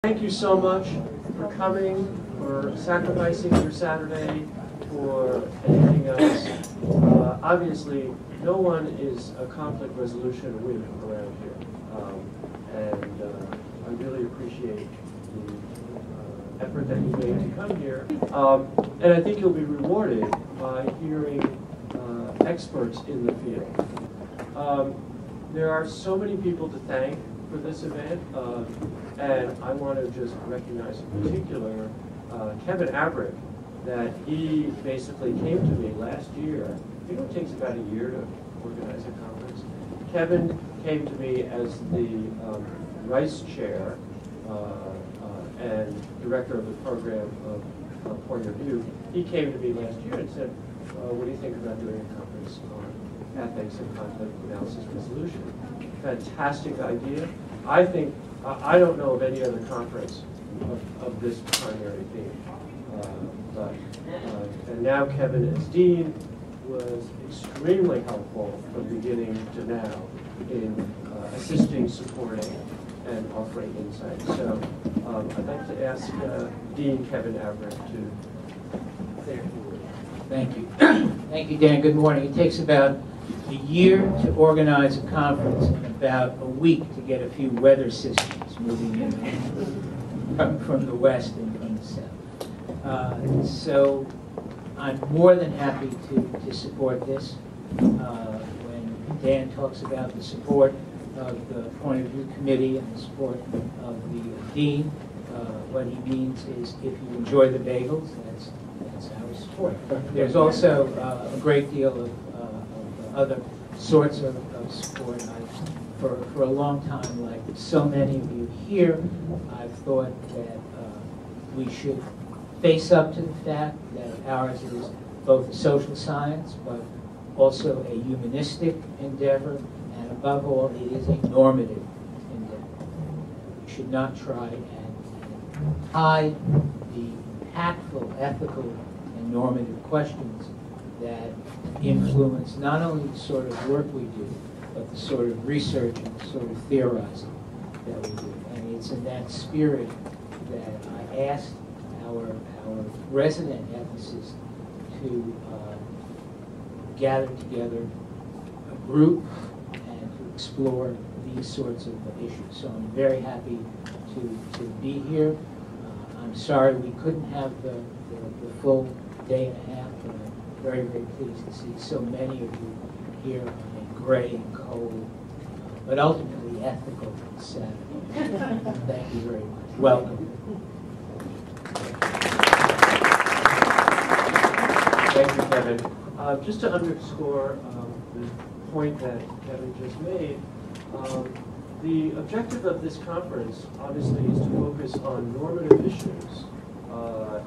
Thank you so much for coming, for sacrificing your Saturday, for anything else. Obviously, no one is a conflict resolution whip around here. I really appreciate the effort that you made to come here. And I think you'll be rewarded by hearing experts in the field. There are so many people to thank for this event, and I want to just recognize in particular Kevin Averick, that he basically came to me last year. You know, it takes about a year to organize a conference. Kevin came to me as the Rice Chair and Director of the Program of Point of View. He came to me last year and said, what do you think about doing a conference on ethics and conflict analysis resolution? Fantastic idea. I think, I don't know of any other conference of this primary theme. And now Kevin as Dean was extremely helpful from beginning to now in assisting, supporting, and offering insight. So I'd like to ask Dean Kevin Averick to say a few words. Thank you. Thank you, Dan. Good morning. It takes about a year to organize a conference and about a week to get a few weather systems moving in from the west and from the south. So I'm more than happy to support this. When Dan talks about the support of the Point of View Committee and the support of the Dean, what he means is if you enjoy the bagels, that's our support. There's also a great deal of other sorts of support. For a long time, like so many of you here, I've thought that we should face up to the fact that ours is both a social science, but also a humanistic endeavor, and above all, it is a normative endeavor. We should not try and hide the impactful ethical and normative questions that influence not only the sort of work we do, but the sort of research and the sort of theorizing that we do. And it's in that spirit that I asked our resident ethicists to gather together a group and to explore these sorts of issues. So I'm very happy to be here. I'm sorry we couldn't have the full day and a half, but I'm very, very pleased to see so many of you here on a gray and cold, but ultimately ethical Saturday. Thank you very much. Welcome. Thank you, Kevin. Just to underscore the point that Kevin just made, the objective of this conference, obviously, is to focus on normative issues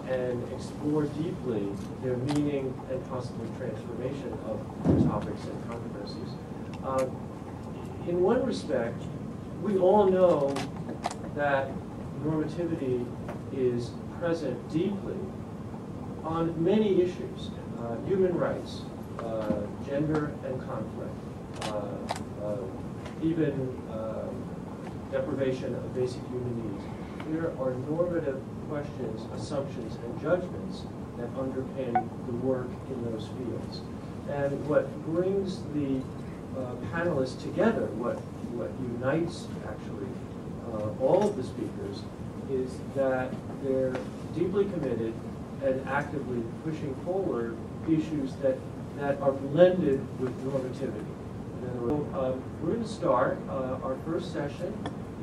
and explore deeply their meaning and possibly transformation of topics and controversies. In one respect, we all know that normativity is present deeply on many issues. Human rights, gender and conflict, even deprivation of basic human needs. There are normative questions, assumptions, and judgments that underpin the work in those fields. And what brings the panelists together, what unites actually all of the speakers, is that they're deeply committed and actively pushing forward issues that are blended with normativity. So, we're going to start. Our first session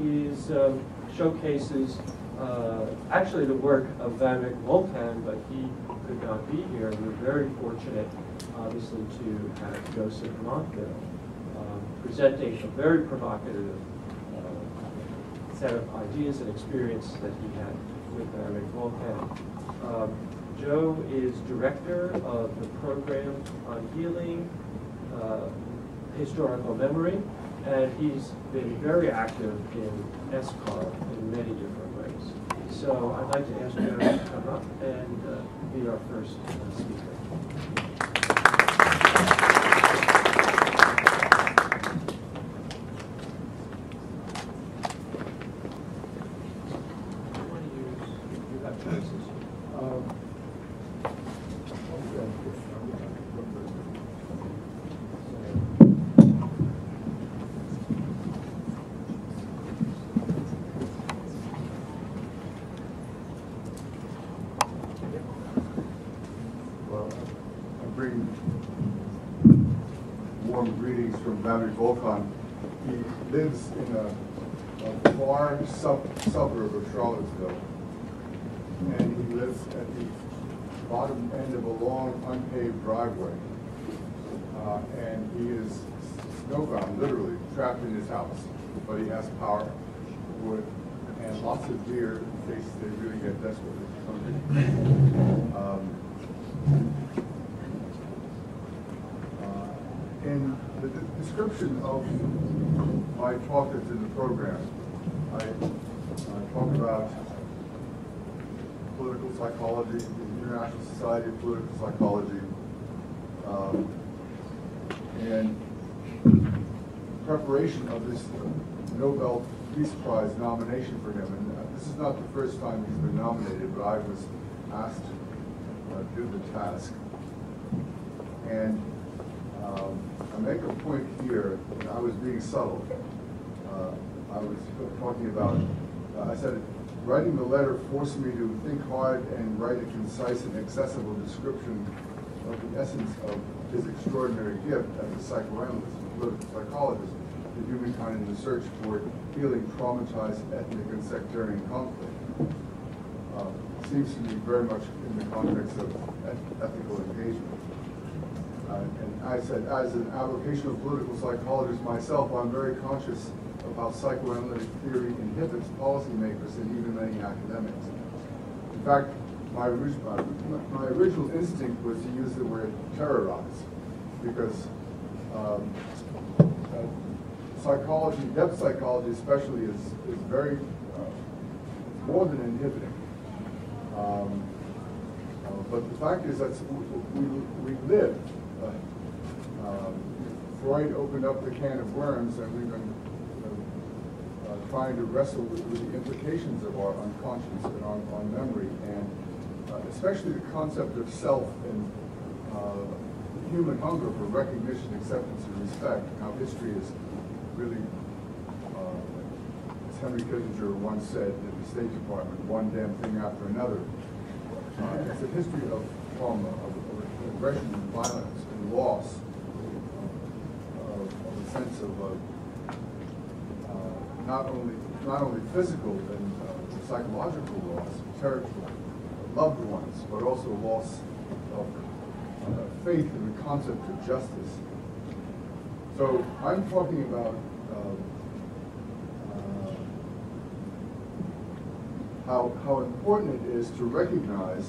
is showcases actually the work of Vivek Volkan, but he could not be here. We're very fortunate, obviously, to have Joseph Montville presenting a very provocative set of ideas and experience that he had with Vivek Volkan. Joe is director of the program on healing, historical memory, and he's been very active in SCAR in many different ways. So I'd like to ask Joe to come up and be our first speaker. bring warm greetings from Valery Volkan. He lives in a far suburb of Charlottesville, and he lives at the bottom end of a long unpaved driveway. And he is snowbound, literally, trapped in his house. But he has power, wood, and lots of deer in case they really get desperately hungry. In the description of my talk that's in the program, I talk about political psychology, the International Society of Political Psychology, and preparation of this Nobel Peace Prize nomination for him. And this is not the first time he's been nominated, but I was asked to do the task. And I make a point here, and I was being subtle. I was talking about, I said, writing the letter forced me to think hard and write a concise and accessible description of the essence of his extraordinary gift as a psychoanalyst and political psychologist to humankind in the search for healing traumatized ethnic and sectarian conflict. Seems to me very much in the context of ethical engagement. And I said, as an avocational political psychologist myself, I'm very conscious of how psychoanalytic theory inhibits policymakers and even many academics. In fact, my original instinct was to use the word terrorize, because psychology, depth psychology especially, is very more than inhibiting. But the fact is that we live. Freud opened up the can of worms, and we've been trying to wrestle with the implications of our unconscious and our memory, and especially the concept of self and human hunger for recognition, acceptance, and respect. How history is really, as Henry Kissinger once said in the State Department, one damn thing after another. It's a history of trauma, of aggression and violence and loss, of a sense of not only physical and psychological loss, territory, loved ones, but also loss of faith in the concept of justice. So I'm talking about how important it is to recognize,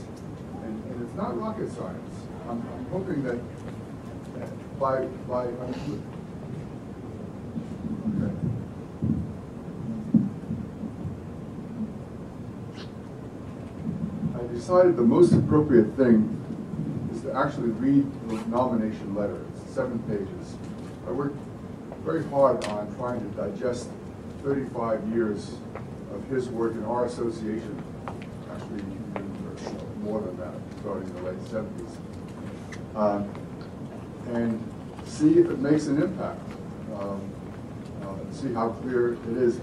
and it's not rocket science. I'm hoping that by I decided the most appropriate thing is to actually read the nomination letter. It's 7 pages. I worked very hard on trying to digest 35 years of his work in our association, actually even more than that, starting in the late 70s, and see if it makes an impact, see how clear it is.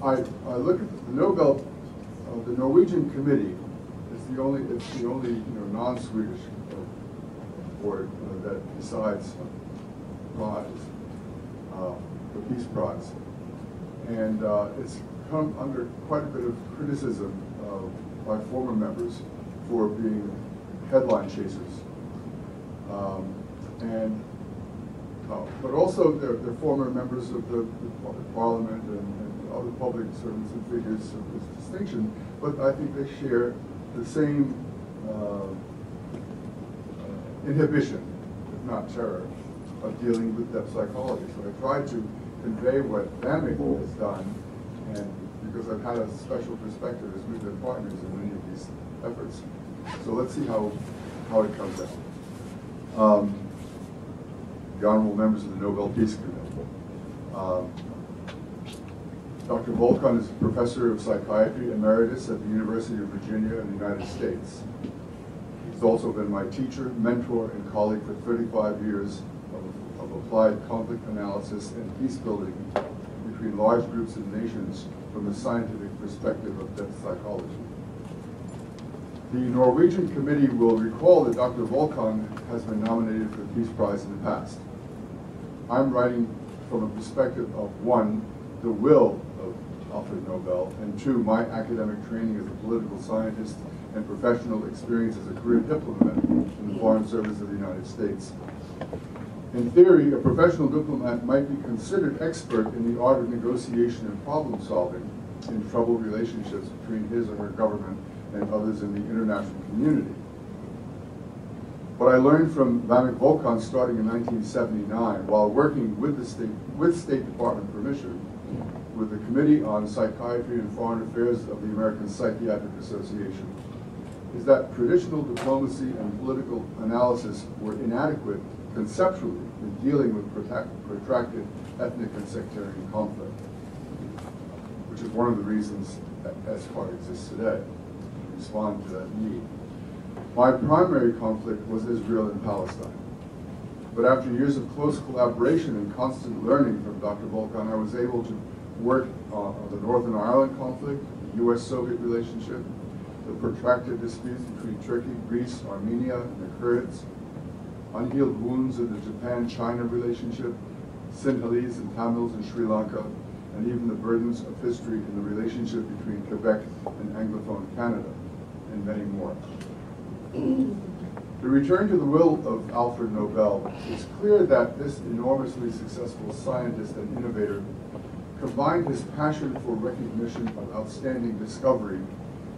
I look at the Nobel, the Norwegian committee. It's the only non-Swedish board that decides prize, the Peace Prize, and it's come under quite a bit of criticism by former members for being headline chasers, but also they're former members of the Parliament and other public servants and figures of this distinction. But I think they share the same inhibition, if not terror, of dealing with depth psychology. So I tried to convey what Vamek has done, and because I've had a special perspective as we've been partners in many of these efforts. So let's see how it comes out. The honorable members of the Nobel Peace Committee. Dr. Volkan is a professor of psychiatry emeritus at the University of Virginia in the United States. He's also been my teacher, mentor, and colleague for 35 years of applied conflict analysis and peace building between large groups of nations from the scientific perspective of depth psychology. The Norwegian committee will recall that Dr. Volkan has been nominated for the Peace Prize in the past. I'm writing from a perspective of, one, the will of Alfred Nobel, and two, my academic training as a political scientist and professional experience as a career diplomat in the Foreign Service of the United States. In theory, a professional diplomat might be considered expert in the art of negotiation and problem solving in troubled relationships between his or her government and others in the international community. What I learned from Vamik Volkan starting in 1979, while working with State Department permission, with the Committee on Psychiatry and Foreign Affairs of the American Psychiatric Association, is that traditional diplomacy and political analysis were inadequate conceptually in dealing with protracted ethnic and sectarian conflict, which is one of the reasons that SCAR exists today, to respond to that need. My primary conflict was Israel and Palestine. But after years of close collaboration and constant learning from Dr. Volkan, I was able to work on the Northern Ireland conflict, the U.S.-Soviet relationship, the protracted disputes between Turkey, Greece, Armenia, and the Kurds, unhealed wounds in the Japan-China relationship, Sinhalese and Tamils in Sri Lanka, and even the burdens of history in the relationship between Quebec and Anglophone Canada, and many more. To return to the will of Alfred Nobel, it's clear that this enormously successful scientist and innovator combined his passion for recognition of outstanding discovery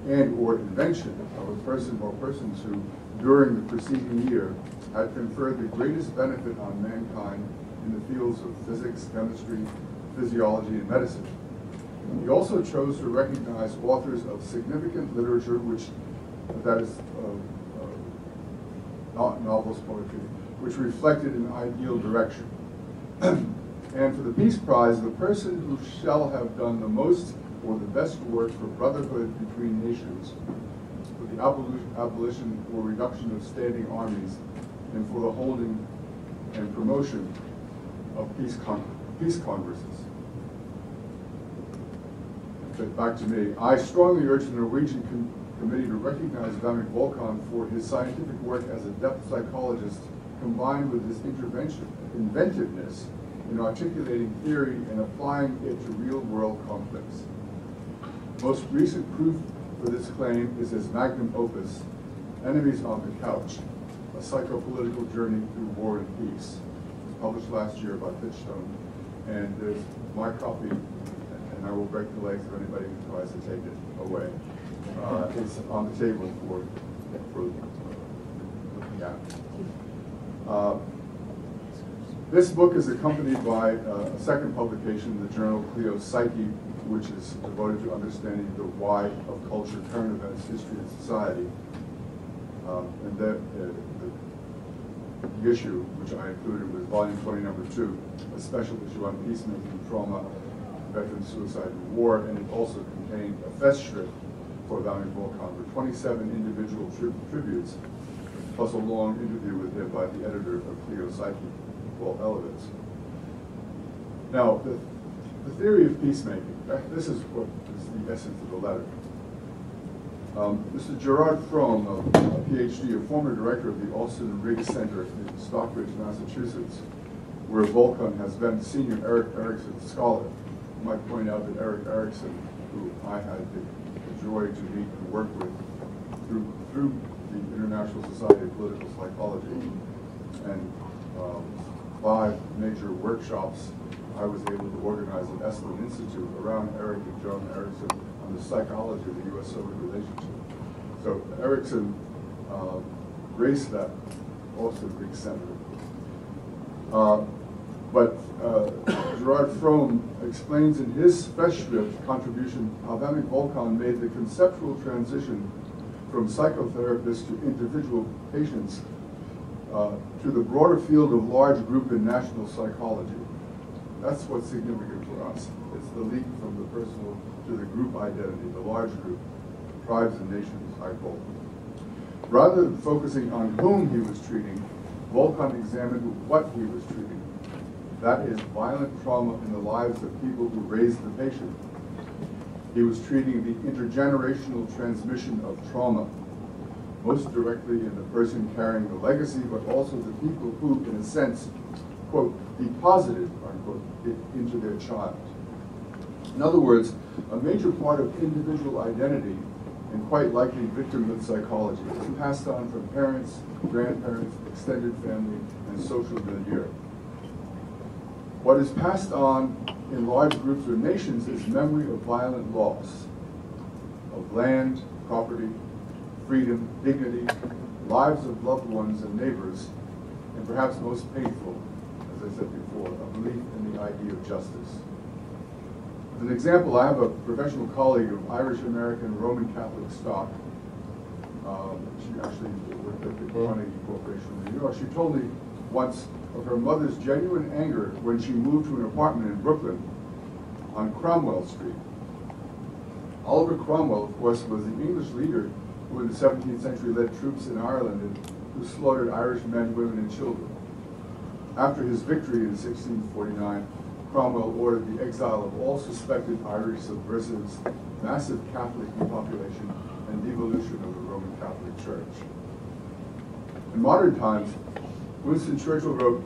and or invention of a person or persons who, during the preceding year, had conferred the greatest benefit on mankind in the fields of physics, chemistry, physiology, and medicine. He also chose to recognize authors of significant literature, that is novels, poetry, which reflected an ideal direction. And for the Peace Prize, the person who shall have done the most or the best work for brotherhood between nations, for the abolition or reduction of standing armies, and for the holding and promotion of peace congresses. But back to me. I strongly urge the Norwegian committee to recognize Vamik Volkan for his scientific work as a depth psychologist, combined with his inventiveness in articulating theory and applying it to real-world conflicts. Most recent proof for this claim is his magnum opus, Enemies on the Couch, a psychopolitical journey through war and peace. It was published last year by Fitchstone, and there's my copy, and I will break the legs of anybody who tries to take it away. It's on the table for looking at. This book is accompanied by a second publication, the journal Clio Psyche, which is devoted to understanding the why of culture, current events, history, and society. And the issue, which I included, was volume 20, number 2, a special issue on peacemaking, trauma, veteran suicide, and war, and it also contained a festschrift for Vamik Volkan with 27 individual tributes, plus a long interview with him by the editor of Clio Psyche, Paul Elevitz. Now, the theory of peacemaking, this is what is the essence of the letter. Mr. Gerard Fromm, a PhD, a former director of the Austin Riggs Center in Stockbridge, Massachusetts, where Volkan has been senior Erik Erikson scholar. I might point out that Erik Erikson, who I had the joy to meet and work with through the International Society of Political Psychology, and 5 major workshops I was able to organize at Esalen Institute around Erik and Joan Erickson on the psychology of the U.S.-Soviet relationship. So Erickson graced that Austin Riggs Center. But Gerard Fromm explains in his festschrift contribution how Vamik Volkan made the conceptual transition from psychotherapists to individual patients to the broader field of large group and national psychology. That's what's significant for us. It's the leap from the personal to the group identity, the large group, tribes and nations, I call them. Rather than focusing on whom he was treating, Volkan examined what he was treating. That is violent trauma in the lives of people who raised the patient. He was treating the intergenerational transmission of trauma most directly in the person carrying the legacy, but also the people who, in a sense, quote, deposited, unquote, it into their child. In other words, a major part of individual identity, and quite likely victimhood psychology, is passed on from parents, grandparents, extended family, and social milieu. What is passed on in large groups or nations is memory of violent loss of land, property, freedom, dignity, lives of loved ones and neighbors, and perhaps most painful, as I said before, a belief in the idea of justice. As an example, I have a professional colleague of Irish-American Roman Catholic stock. She actually worked at the Carnegie Corporation in New York. She told me once of her mother's genuine anger when she moved to an apartment in Brooklyn on Cromwell Street. Oliver Cromwell, of course, was the English leader who in the 17th century led troops in Ireland and who slaughtered Irish men, women, and children. After his victory in 1649, Cromwell ordered the exile of all suspected Irish subversives, massive Catholic depopulation, and devolution of the Roman Catholic Church. In modern times, Winston Churchill wrote,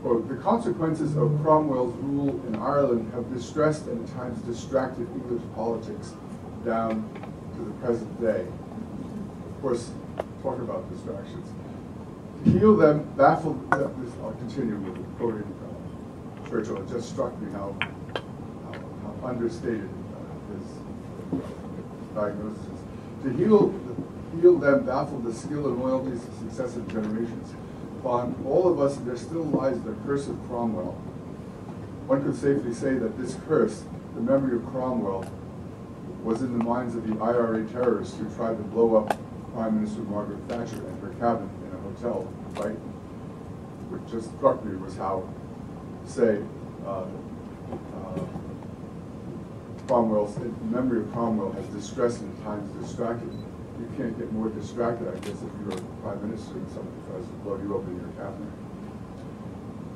quote, "The consequences of Cromwell's rule in Ireland have distressed and at times distracted English politics down to the present day." Of course, talk about distractions. To heal them, baffled, I'll continue with quoting Churchill. It just struck me how understated his diagnosis is. To heal them, baffled the skill and loyalties of successive generations. Upon all of us, there still lies the curse of Cromwell. One could safely say that this curse, the memory of Cromwell, was in the minds of the IRA terrorists who tried to blow up Prime Minister Margaret Thatcher and her cabinet in a hotel, right? What just struck me was how, say, Cromwell's memory of Cromwell has distressed and at times distracted. You can't get more distracted, I guess, if you're a prime minister and someone tries to blow you up in your cabinet.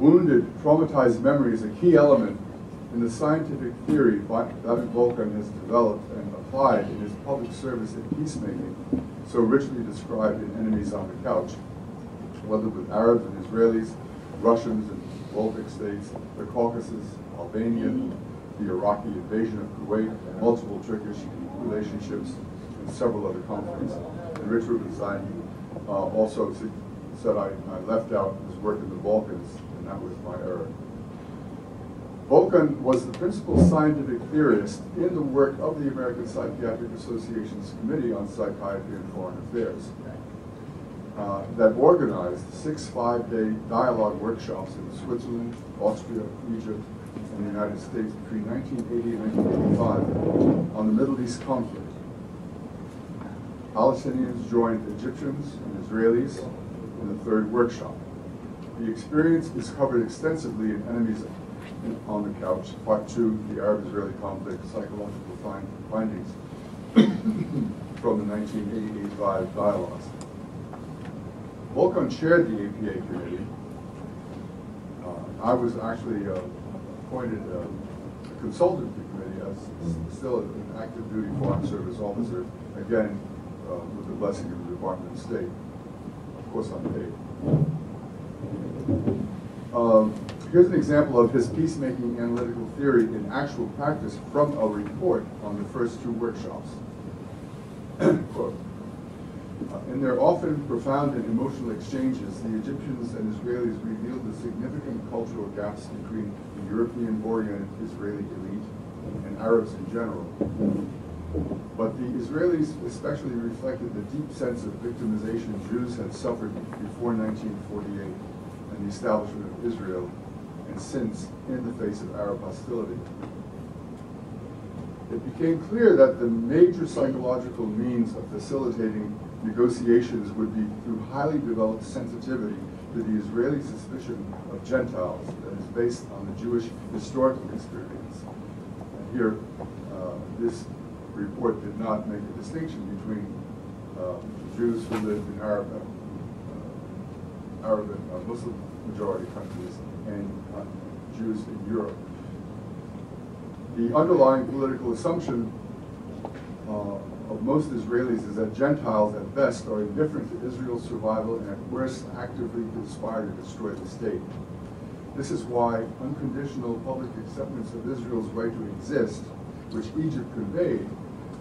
Wounded, traumatized memory is a key element in the scientific theory David Volkan has developed and applied in his public service in peacemaking, so richly described in Enemies on the Couch, whether with Arabs and Israelis, Russians and Baltic states, the Caucasus, Albania, the Iraqi invasion of Kuwait, multiple Turkish relationships, and several other conflicts. And Richard Design also said I left out his work in the Balkans, and that was my error. Volkan was the principal scientific theorist in the work of the American Psychiatric Association's Committee on Psychiatry and Foreign Affairs that organized 6 5-day dialogue workshops in Switzerland, Austria, Egypt, and the United States between 1980 and 1985 on the Middle East conflict. Palestinians joined Egyptians and Israelis in the 3rd workshop. The experience is covered extensively in Enemies on the Couch, Part 2, the Arab-Israeli conflict, psychological findings from the 1985 dialogues. Volkan chaired the APA committee. I was actually appointed a consultant to the committee as still an active duty Foreign Service officer, again, with the blessing of the Department of State. Of course, unpaid. Here's an example of his peacemaking analytical theory in actual practice from a report on the first 2 workshops. Quote, in their often profound and emotional exchanges, the Egyptians and Israelis revealed the significant cultural gaps between the European-oriented Israeli elite and Arabs in general. But the Israelis especially reflected the deep sense of victimization Jews had suffered before 1948 and the establishment of Israel, and since in the face of Arab hostility. It became clear that the major psychological means of facilitating negotiations would be through highly developed sensitivity to the Israeli suspicion of Gentiles that is based on the Jewish historical experience. And here, this report did not make a distinction between Jews who lived in Arab and Muslim majority countries and Jews in Europe. The underlying political assumption of most Israelis is that Gentiles at best are indifferent to Israel's survival and at worst actively conspire to destroy the state. This is why unconditional public acceptance of Israel's right to exist, which Egypt conveyed,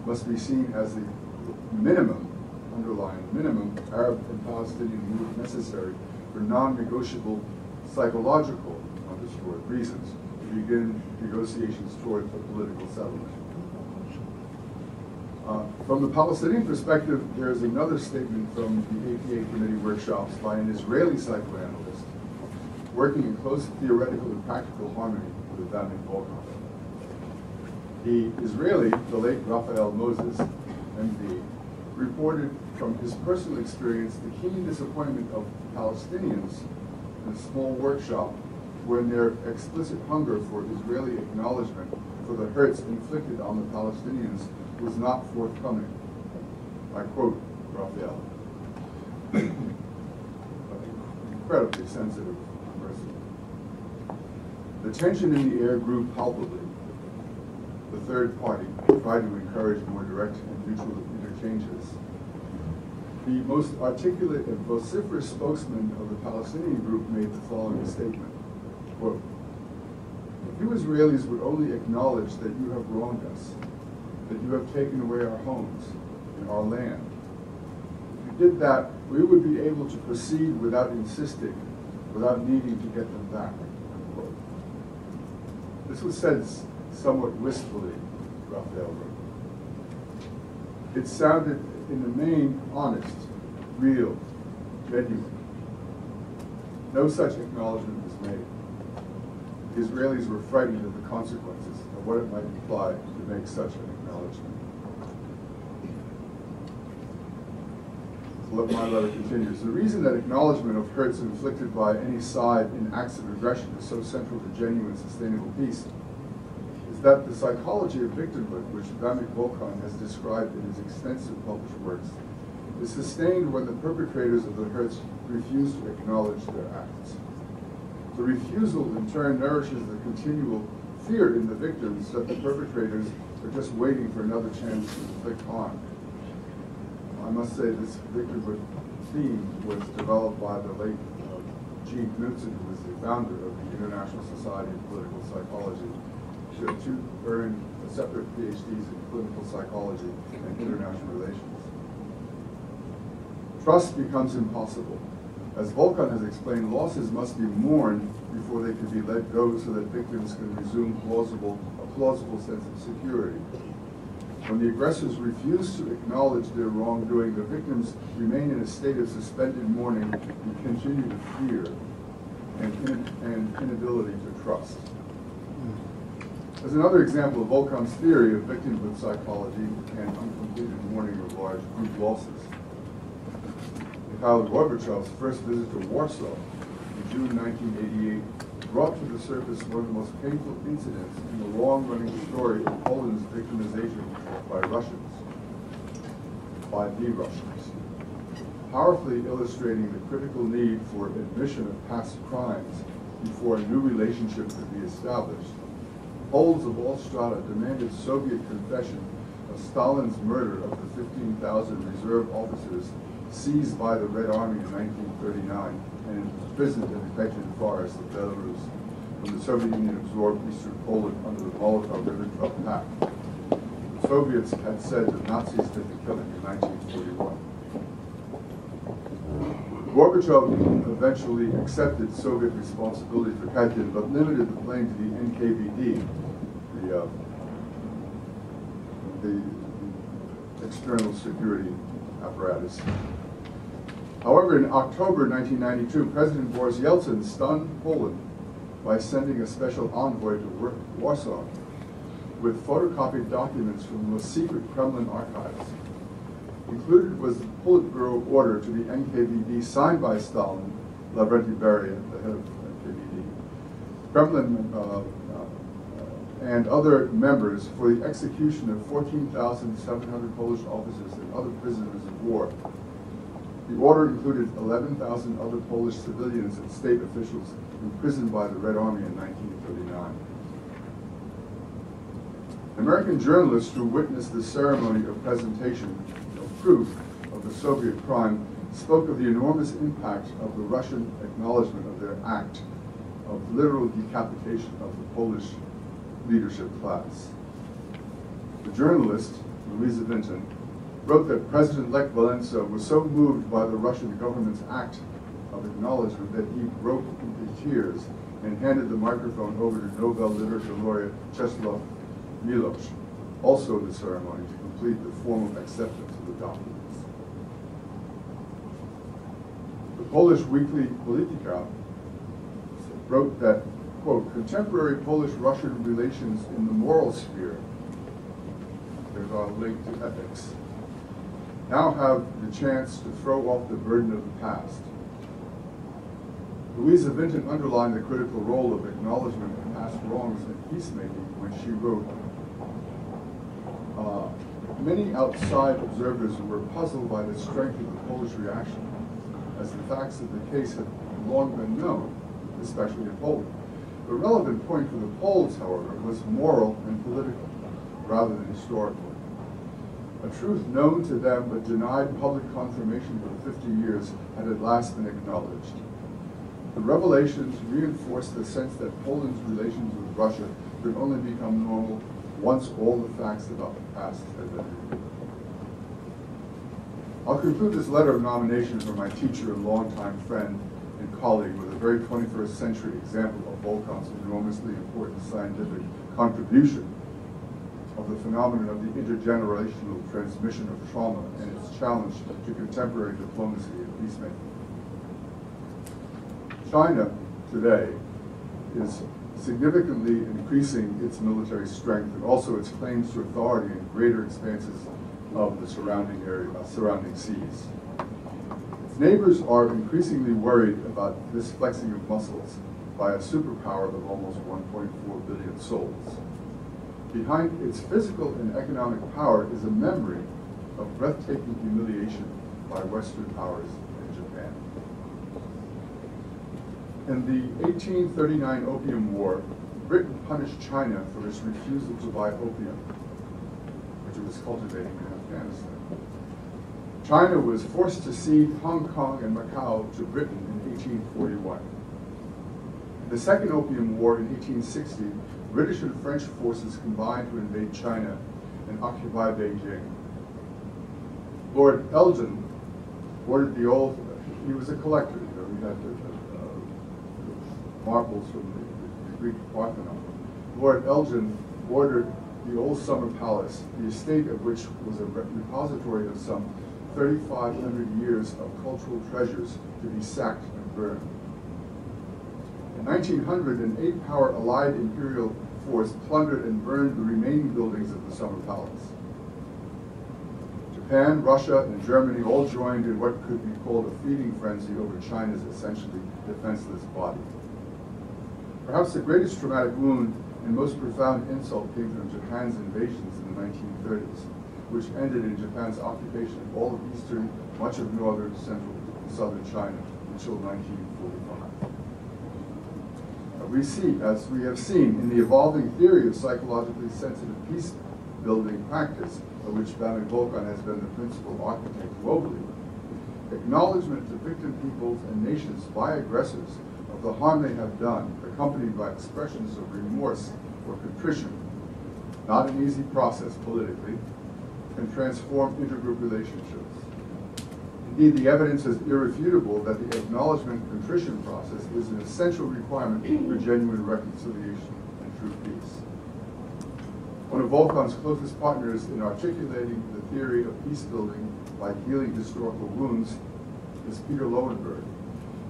must be seen as the minimum, underlying minimum, Arab and Palestinian move necessary for non-negotiable psychological, underscored, reasons to begin negotiations toward a political settlement. From the Palestinian perspective, there is another statement from the APA committee workshops by an Israeli psychoanalyst working in close theoretical and practical harmony with Adamic Volkan. The Israeli, the late Raphael Moses, MD, reported from his personal experience the keen disappointment of Palestinians in a small workshop when their explicit hunger for Israeli acknowledgement for the hurts inflicted on the Palestinians was not forthcoming. I quote Raphael. Incredibly sensitive person. The tension in the air grew palpably. The third party tried to encourage more direct and mutual interchanges. The most articulate and vociferous spokesman of the Palestinian group made the following statement, quote, "If you Israelis would only acknowledge that you have wronged us, that you have taken away our homes and our land, if you did that, we would be able to proceed without insisting, without needing to get them back," unquote. This was said somewhat wistfully, Raphael wrote. It sounded, in the main, honest, real, genuine. No such acknowledgement was made. The Israelis were frightened of the consequences of what it might imply to make such an acknowledgement. So my letter continues. The reason that acknowledgement of hurts inflicted by any side in acts of aggression is so central to genuine, sustainable peace is that the psychology of victimhood, which Adamic Volkan has described in his extensive published works, is sustained when the perpetrators of the hurts refuse to acknowledge their acts. The refusal, in turn, nourishes the continual fear in the victims that the perpetrators are just waiting for another chance to inflict harm. I must say this victimhood theme was developed by the late Gene Knudsen, who was the founder of the International Society of Political Psychology. She had two earned separate PhDs in clinical psychology and international relations. Trust becomes impossible. As Volkan has explained, losses must be mourned before they can be let go so that victims can resume a plausible sense of security. When the aggressors refuse to acknowledge their wrongdoing, the victims remain in a state of suspended mourning and continue to fear and inability to trust. As another example of Volkan's theory of victimhood psychology and uncompleted mourning of large group losses, Mikhail Gorbachev's first visit to Warsaw in June 1988 brought to the surface one of the most painful incidents in the long-running story of Poland's victimization by Russians, by the Russians, powerfully illustrating the critical need for admission of past crimes before a new relationship could be established. Poles of all strata demanded Soviet confession of Stalin's murder of the 15,000 reserve officers seized by the Red Army in 1939 and imprisoned in the Kachin forest of Belarus when the Soviet Union absorbed eastern Poland under the Molotov-Ribbentrop Pact. The Soviets had said the Nazis did the killing in 1941. Gorbachev eventually accepted Soviet responsibility for Kachin, but limited the blame to the NKVD, the external security apparatus. However, in October 1992, President Boris Yeltsin stunned Poland by sending a special envoy to Warsaw with photocopied documents from the most secret Kremlin archives. Included was the Politburo order to the NKVD signed by Stalin, Lavrentiy Beria, the head of NKVD, Kremlin and other members for the execution of 14,700 Polish officers and other prisoners of war. The order included 11,000 other Polish civilians and state officials imprisoned by the Red Army in 1939. American journalists who witnessed the ceremony of presentation of proof of the Soviet crime spoke of the enormous impact of the Russian acknowledgement of their act of literal decapitation of the Polish leadership class. The journalist, Louisa Vinton, wrote that President-elect Walesa was so moved by the Russian government's act of acknowledgement that he broke into tears and handed the microphone over to Nobel Literature laureate Czeslaw Milosz, also in the ceremony, to complete the formal acceptance of the documents. The Polish weekly Polityka wrote that, quote, contemporary Polish-Russian relations in the moral sphere, there's our link to ethics, now have the chance to throw off the burden of the past. Louisa Vinton underlined the critical role of acknowledgement of past wrongs and peacemaking when she wrote, many outside observers were puzzled by the strength of the Polish reaction, as the facts of the case had long been known, especially in Poland. The relevant point for the Poles, however, was moral and political, rather than historical. A truth known to them but denied public confirmation for 50 years had at last been acknowledged. The revelations reinforced the sense that Poland's relations with Russia could only become normal once all the facts about the past had been revealed. I'll conclude this letter of nomination for my teacher and longtime friend and colleague with a very 21st century example of Volkan's enormously important scientific contribution of the phenomenon of the intergenerational transmission of trauma and its challenge to contemporary diplomacy and peacemaking. China today is significantly increasing its military strength and also its claims to authority in greater expanses of the surrounding seas. Its neighbors are increasingly worried about this flexing of muscles by a superpower of almost 1.4 billion souls. Behind its physical and economic power is a memory of breathtaking humiliation by Western powers in Japan. In the 1839 Opium War, Britain punished China for its refusal to buy opium, which it was cultivating in Afghanistan. China was forced to cede Hong Kong and Macau to Britain in 1841. In the Second Opium War in 1860, British and French forces combined to invade China and occupy Beijing. Lord Elgin ordered the old, he was a collector, you know, he had the marbles from the Greek Parthenon. Lord Elgin ordered the old summer palace, the estate of which was a repository of some 3,500 years of cultural treasures, to be sacked and burned. In 1900, an 8-power Allied imperial force plundered and burned the remaining buildings of the summer palace. Japan, Russia, and Germany all joined in what could be called a feeding frenzy over China's essentially defenseless body. Perhaps the greatest traumatic wound and most profound insult came from Japan's invasions in the 1930s, which ended in Japan's occupation of all of eastern, much of northern, central, and southern China until 1945. We see, as we have seen, in the evolving theory of psychologically sensitive peace-building practice, of which Bamik Volkan has been the principal architect globally, acknowledgement to victim peoples and nations by aggressors of the harm they have done, accompanied by expressions of remorse or contrition, not an easy process politically, can transform intergroup relationships. Indeed, the evidence is irrefutable that the acknowledgement contrition process is an essential requirement for genuine reconciliation and true peace. One of Volkan's closest partners in articulating the theory of peace building by healing historical wounds is Peter Lowenberg,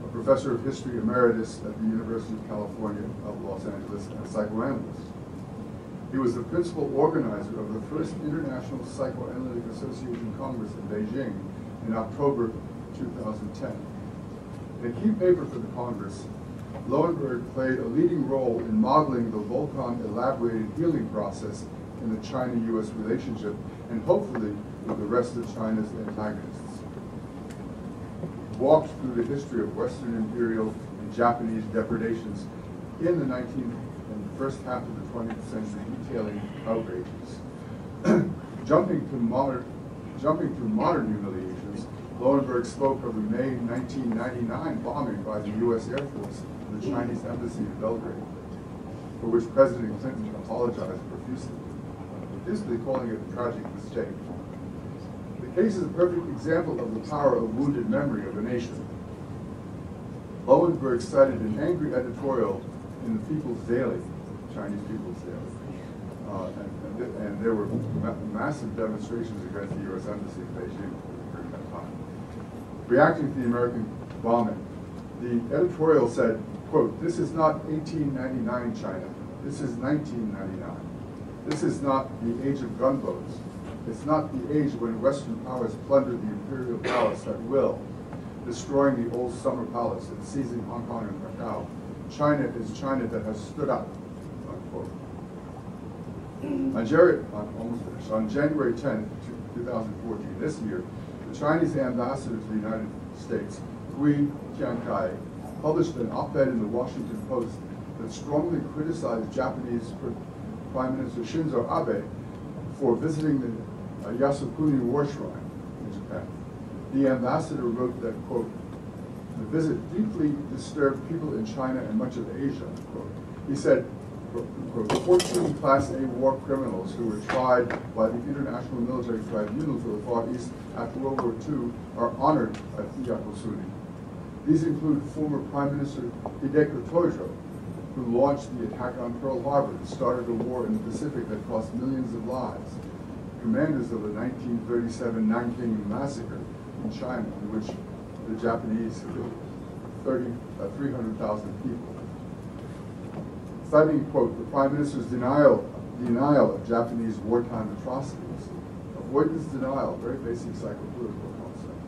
a professor of history emeritus at the University of California of Los Angeles and a psychoanalyst. He was the principal organizer of the first International Psychoanalytic Association Congress in Beijing in October 2010. In a key paper for the Congress, Lowenberg played a leading role in modeling the Volkan elaborated healing process in the China-US relationship and hopefully with the rest of China's antagonists. He walked through the history of Western imperial and Japanese depredations in the 19th and first half of the 20th century, detailing outrages. Jumping to modern humiliations, Lowenberg spoke of the May 1999 bombing by the U.S. Air Force of the Chinese embassy in Belgrade, for which President Clinton apologized profusely, calling it a tragic mistake. The case is a perfect example of the power of wounded memory of a nation. Lowenberg cited an angry editorial in the People's Daily, Chinese People's Daily, and there were massive demonstrations against the U.S. Embassy in Beijing during that time. Reacting to the American bombing, the editorial said, quote, "This is not 1899 China. This is 1999. This is not the age of gunboats. It's not the age when Western powers plundered the imperial palace at will, destroying the old summer palace and seizing Hong Kong and Macau. China is China that has stood up," unquote. On January 10, 2014, this year, the Chinese ambassador to the United States, Hui Jiankai, published an op-ed in the Washington Post that strongly criticized Japanese Prime Minister Shinzo Abe for visiting the Yasukuni War Shrine in Japan. The ambassador wrote that, quote, "The visit deeply disturbed people in China and much of Asia," quote. He said, quote, "14 Class A war criminals who were tried by the International Military Tribunal for the Far East after World War II are honored at Yasukuni. These include former Prime Minister Hideki Tojo, who launched the attack on Pearl Harbor and started a war in the Pacific that cost millions of lives, commanders of the 1937 Nanking Massacre in China, in which the Japanese killed 300,000 people. Citing, quote, the Prime Minister's denial of Japanese wartime atrocities. Avoidance denial, very basic psychopolitical concept.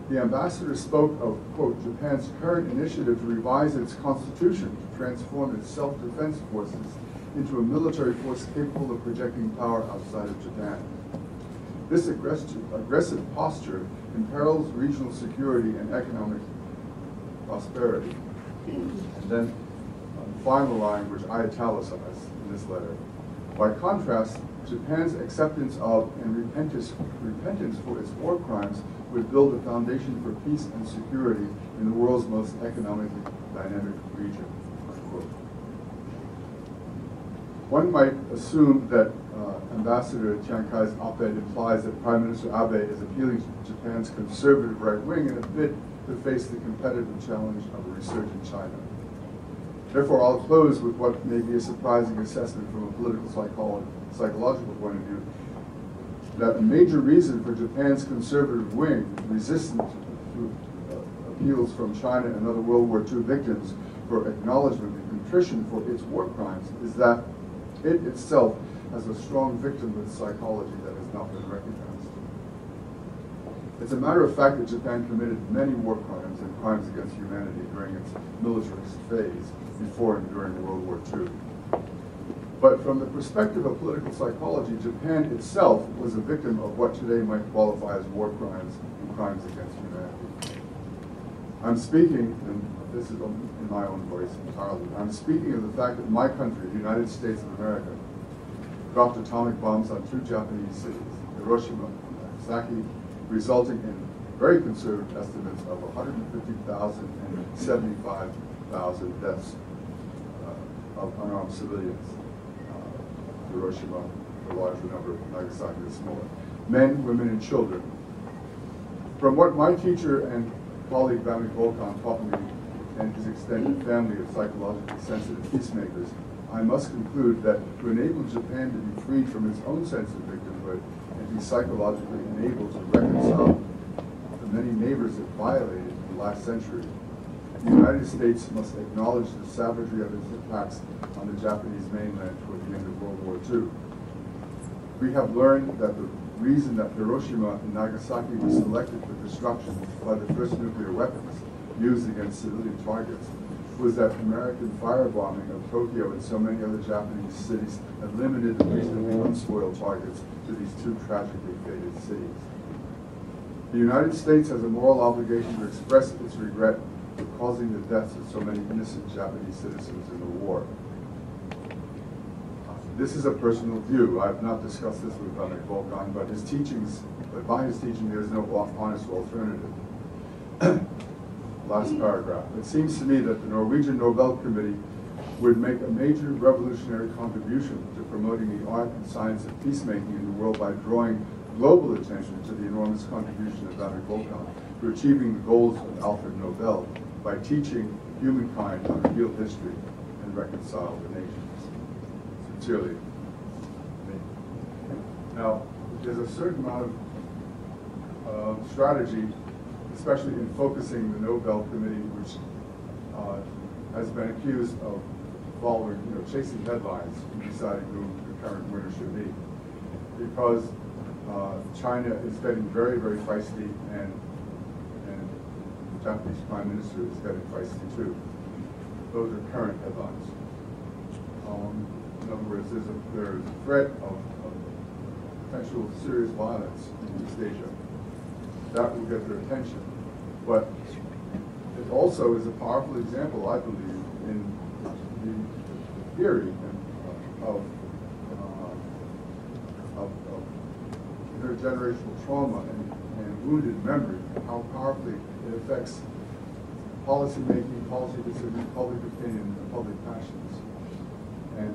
The ambassador spoke of, quote, Japan's current initiative to revise its constitution to transform its self-defense forces into a military force capable of projecting power outside of Japan. This aggressive posture imperils regional security and economic prosperity. And then the final line, which I italicize in this letter. By contrast, Japan's acceptance of and repentance for its war crimes would build a foundation for peace and security in the world's most economically dynamic region. Unquote. One might assume that Ambassador Chiankai's op-ed implies that Prime Minister Abe is appealing to Japan's conservative right wing in a bid to face the competitive challenge of a resurgent China. Therefore, I'll close with what may be a surprising assessment from a political psychological point of view, that a major reason for Japan's conservative wing resistant to appeals from China and other World War II victims for acknowledgement and contrition for its war crimes is that it itself has a strong victimhood psychology that has not been recognized. It's a matter of fact that Japan committed many war crimes and crimes against humanity during its militarist phase before and during World War II. But from the perspective of political psychology, Japan itself was a victim of what today might qualify as war crimes and crimes against humanity. I'm speaking, and this is in my own voice entirely, I'm speaking of the fact that my country, the United States of America, dropped atomic bombs on 2 Japanese cities, Hiroshima and Nagasaki, resulting in very conservative estimates of 150,000 and 75,000 deaths of unarmed civilians. Hiroshima, the larger number, Nagasaki, the smaller. Men, women, and children. From what my teacher and colleague Vamik Volkan taught me and his extended family of psychologically sensitive peacemakers, I must conclude that to enable Japan to be freed from its own sense of victimhood and be psychologically enabled to reconcile the many neighbors it violated in the last century, the United States must acknowledge the savagery of its attacks on the Japanese mainland toward the end of World War II. We have learned that the reason that Hiroshima and Nagasaki were selected for destruction by the first nuclear weapons used against civilian targets was that American firebombing of Tokyo and so many other Japanese cities had limited the reasonably unspoiled targets to these 2 tragically fated cities. The United States has a moral obligation to express its regret for causing the deaths of so many innocent Japanese citizens in the war. this is a personal view. I've not discussed this with Ramek Volkan, but his teachings, by his teaching, there is no honest alternative. Last paragraph. It seems to me that the Norwegian Nobel Committee would make a major revolutionary contribution to promoting the art and science of peacemaking in the world by drawing global attention to the enormous contribution of Ramek Volkan to achieving the goals of Alfred Nobel by teaching humankind how to heal history and reconcile the nations. Sincerely, me. Now, there's a certain amount of strategy, especially in focusing the Nobel Committee, which has been accused of following, chasing headlines and deciding who the current winner should be. Because China is getting very, very feisty, and the Japanese Prime Minister is getting feisty too. Those are current headlines. In other words, there's a threat of potential serious violence in East Asia. That will get their attention. But it also is a powerful example, I believe, in the theory of intergenerational trauma and wounded memory, and how powerfully it affects policy making, policy decisions, public opinion, and public passions. And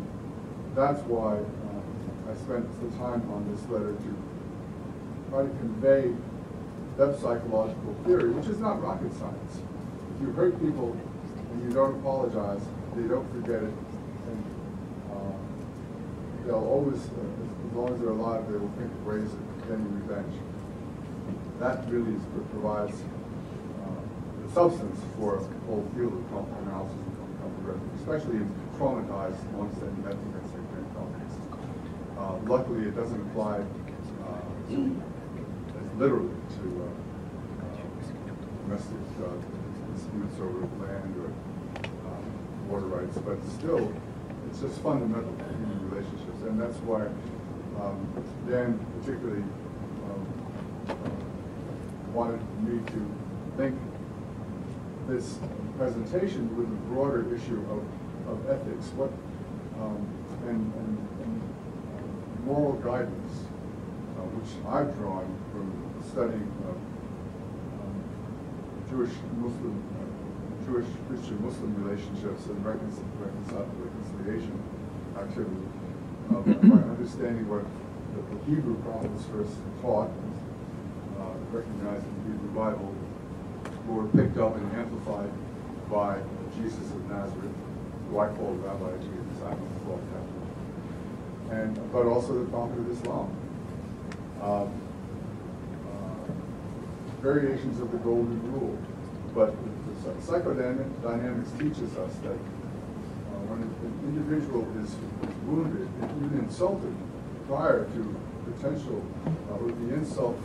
that's why I spent some time on this letter to try to convey depth psychological theory, which is not rocket science. If you hurt people and you don't apologize, they don't forget it, and they'll always, as long as they're alive, they will think of ways of getting revenge. That really is what provides the substance for a whole field of conflict analysis and conflict resolution, especially in traumatized ones that you have to get conflicts. Luckily, it doesn't apply as literally to domestic disputes over land or water rights, but still, it's just fundamental to human relationships, and that's why Dan particularly wanted me to think this presentation with a broader issue of ethics, and moral guidance, which I've drawn from studying Jewish-Christian-Muslim relationships and reconciliation activity, by understanding what the Hebrew prophets first taught, recognized in the Hebrew Bible, were picked up and amplified by Jesus of Nazareth, who I call Rabbi Jesus, I'm called Catholic, but also the Prophet of Islam. Variations of the Golden Rule. But the psychodynamics teaches us that when an individual is wounded, even insulted, prior to potential, or the insult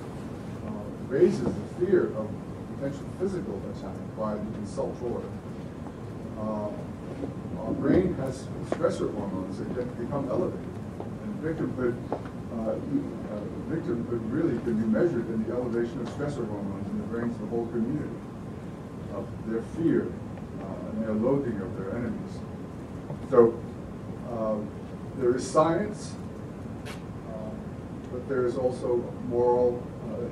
raises the fear of potential physical attack by the insultor. Our brain has stressor hormones that become elevated, and victimhood really can be measured in the elevation of stressor hormones in the brains of the whole community, of their fear and their loathing of their enemies. So there is science, but there is also moral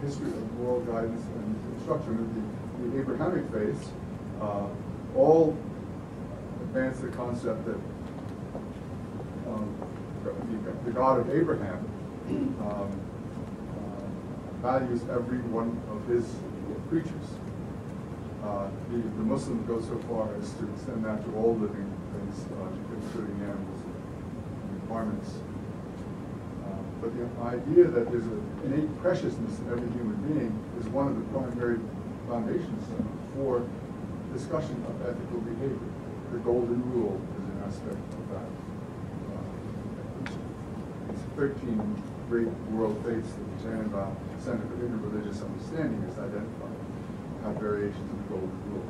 history of moral guidance and instruction. The Abrahamic faiths all advance the concept that the God of Abraham values every one of his creatures. The Muslims go so far as to extend that to all living things, including animals and requirements. But the idea that there's an innate preciousness in every human being is one of the primary foundations for discussion of ethical behavior. The Golden Rule is an aspect of that. These 13 great world faiths that the Center for Interreligious Understanding has identified have variations of the Golden Rule.